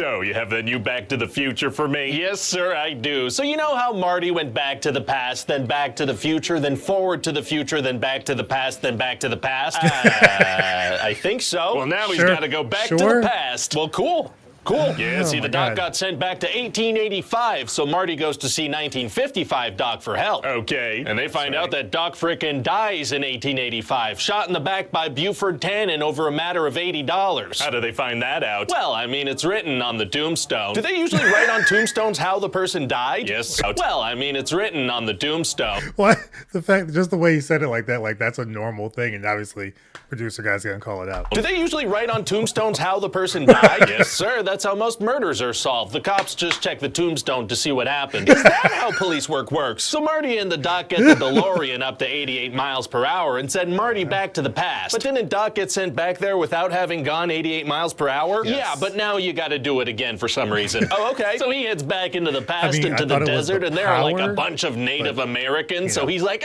So, you have the new Back to the Future for me? Yes, sir, I do. So you know how Marty went back to the past, then back to the future, then forward to the future, then back to the past, then back to the past? I think so. Well, now he's Sure. got to go back to Sure. the past. Well, cool. Cool. Yeah, See, my the Doc God. got sent back to 1885, so Marty goes to see 1955 Doc for help. Okay. And they find out that Doc frickin' dies in 1885, shot in the back by Buford Tannen over a matter of $80. How do they find that out? Well, I mean, it's written on the tombstone. Do they usually write on tombstones how the person died? Yes. Well, I mean, it's written on the tombstone. What? The fact, just the way he said it like that, like that's a normal thing, and obviously, producer guy's gonna call it out. Do they usually write on tombstones how the person died? Yes, sir. That's how most murders are solved. The cops just check the tombstone to see what happened. Is that how police work works? So Marty and the Doc get the DeLorean up to 88 miles per hour and send Marty back to the past. But didn't Doc get sent back there without having gone 88 miles per hour? Yes. Yeah, but now you gotta do it again for some reason. Oh, okay. So he heads back into the past, I into the thought it was desert, the and there are like a power, bunch of Native but, Americans. So know. he's like,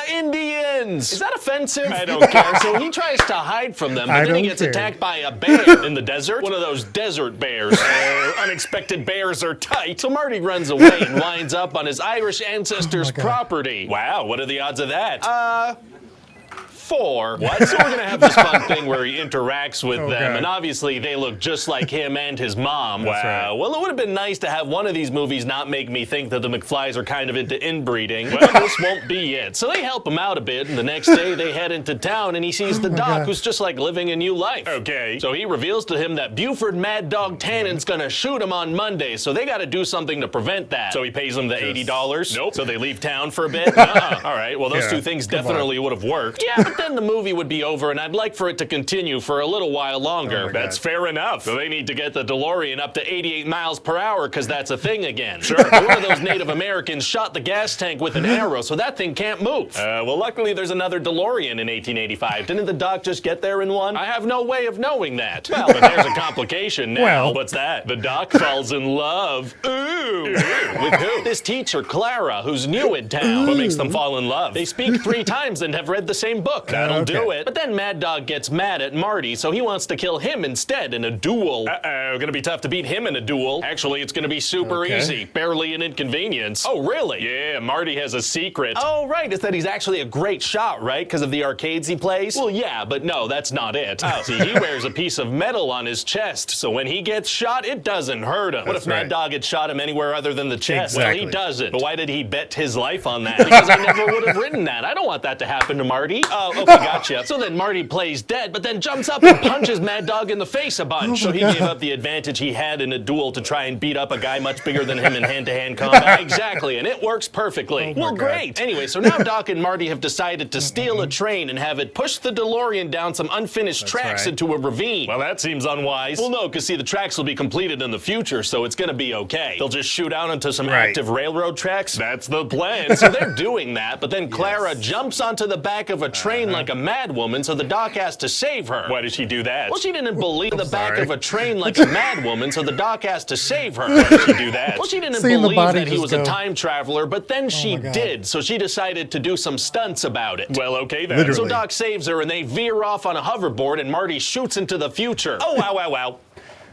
Indians! Is that offensive? I don't care. So he tries to hide from them, but I then he don't gets care. attacked by a bear in the desert. One of those desert bears. Unexpected bears are tight. So Marty runs away and winds up on his Irish ancestors' God. property. Wow, what are the odds of that? 4. What? So we're gonna have this fun thing where he interacts with them, God. and obviously they look just like him and his mom. That's right. Well, it would have been nice to have one of these movies not make me think that the McFlys are kind of into inbreeding. Well, this won't be it. So they help him out a bit, and the next day they head into town, and he sees the Doc, God. who's just like living a new life. Okay. So he reveals to him that Buford Mad Dog Tannen's gonna shoot him on Monday, so they gotta do something to prevent that. So he pays him the $80. Nope. So they leave town for a bit. All right, well, those Yeah, two things come on. definitely would have worked. Yeah, but then the movie would be over, and I'd like for it to continue for a little while longer. Oh my That's God. fair enough. So they need to get the DeLorean up to 88 miles per hour, because that's a thing again. Sure. One of those Native Americans shot the gas tank with an arrow, so that thing can't move. Well, luckily there's another DeLorean in 1885. Didn't the Doc just get there in one? I have no way of knowing that. Well, but there's a complication now. Well. What's that? The Doc falls in love. Ooh. With who? This teacher, Clara, who's new in town. What makes them fall in love? They speak 3 times and have read the same book. That'll Okay. do it. But then Mad Dog gets mad at Marty, so he wants to kill him instead in a duel. Gonna be tough to beat him in a duel. Actually, it's gonna be super Okay. easy. Barely an inconvenience. Oh, really? Yeah, Marty has a secret. Oh, right. It's that he's actually a great shot, right? Because of the arcades he plays? Well, yeah, but no, that's not it. See, he wears a piece of metal on his chest, so when he gets shot, it doesn't hurt him. What if That's Mad right. Dog had shot him anywhere other than the chest? Well, he Exactly. doesn't. But why did he bet his life on that? Because I never would have written that. I don't want that to happen to Marty. Oh, okay, gotcha. So then Marty plays dead, but then jumps up and punches Mad Dog in the face a bunch. So he gave up the advantage he had in a duel to try and beat up a guy much bigger than him in hand-to-hand combat. Exactly, and it works perfectly. my Well, God. great. Anyway, so now Doc and Marty have decided to steal a train and have it push the DeLorean down some unfinished tracks right. into a ravine. Well, that seems unwise. Well, no, because see, the tracks will be completed in the future, so it's gonna be okay. They'll just shoot out onto some Right. active railroad tracks. That's the plan. So they're doing that, but then Clara jumps onto the back of a train like a madwoman, so the Doc has to save her. Why did she do that? Well, she didn't believe the back sorry. of a train like a madwoman, so the Doc has to save her. Why did she do that? Well, she didn't Seeing the believe body that he just was a go. time traveler, but then she God. did, so she decided to do some stunts about it. Well, okay then. Literally. So Doc saves her, and they veer off on a hoverboard, and Marty shoots into the future. Oh, wow, wow, wow.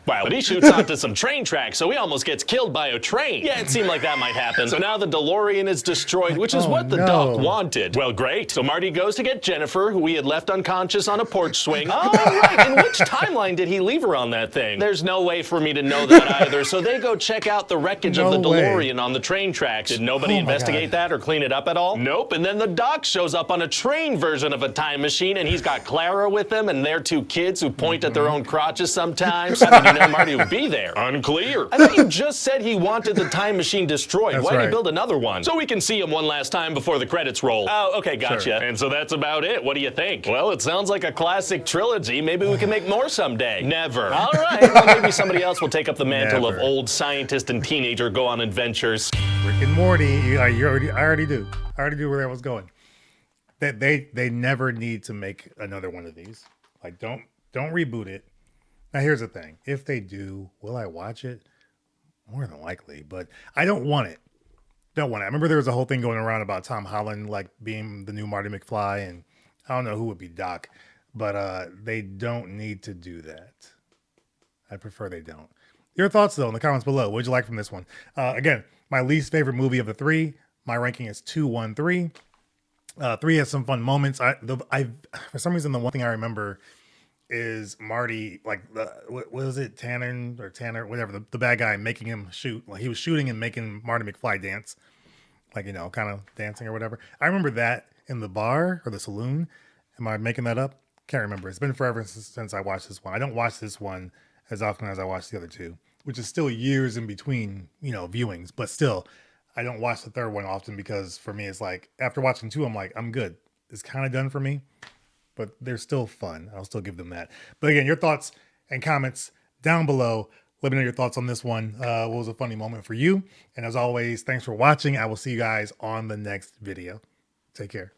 Wow, but he shoots onto some train tracks, so he almost gets killed by a train. Yeah, it seemed like that might happen. So now the DeLorean is destroyed, which is Oh, what the no. Doc wanted. Well, great. So Marty goes to get Jennifer, who he had left unconscious on a porch swing. Oh, right. In which timeline did he leave her on that thing? There's no way for me to know that either. So they go check out the wreckage of the No way. DeLorean on the train tracks. Did nobody Oh, my investigate God. that or clean it up at all? Nope. And then the Doc shows up on a train version of a time machine, and he's got Clara with him and their 2 kids who point at their own crotches sometimes. How did you know Marty would be there? Unclear. I thought you just said he wanted the time machine destroyed. That's Why did he right. build another one? So we can see him one last time before the credits roll. Oh, okay, gotcha. Sure. And so that's about it. What do you think? Well, it sounds like a classic trilogy. Maybe we can make more someday. Never. All right. Well, maybe somebody else will take up the mantle of Never. old scientist and teenager, go on adventures. Rick and Morty. I already do where that was going. That they never need to make another one of these. Like don't reboot it. Now here's the thing. If they do, will I watch it? More than likely, but I don't want it. Don't want it. I remember there was a whole thing going around about Tom Holland like being the new Marty McFly, and I don't know who would be Doc, but they don't need to do that. I prefer they don't. Your thoughts, though, in the comments below. What did you like from this one? Again, my least favorite movie of the three. My ranking is 2-1-3. 3 has some fun moments. For some reason, the one thing I remember is Marty, like, what was it, Tanner, whatever, the bad guy making him shoot. Like, he was shooting and making Marty McFly dance, like, you know, kind of dancing or whatever. I remember that in the bar or the saloon. Am I making that up? Can't remember. It's been forever since I watched this one. I don't watch this one as often as I watch the other two, which is still years in between, you know, viewings. But still, I don't watch the third one often because for me, it's like after watching 2, I'm like, I'm good. It's kind of done for me, but they're still fun. I'll still give them that. But again, your thoughts and comments down below. Let me know your thoughts on this one. What was a funny moment for you? And as always, thanks for watching. I will see you guys on the next video. Take care.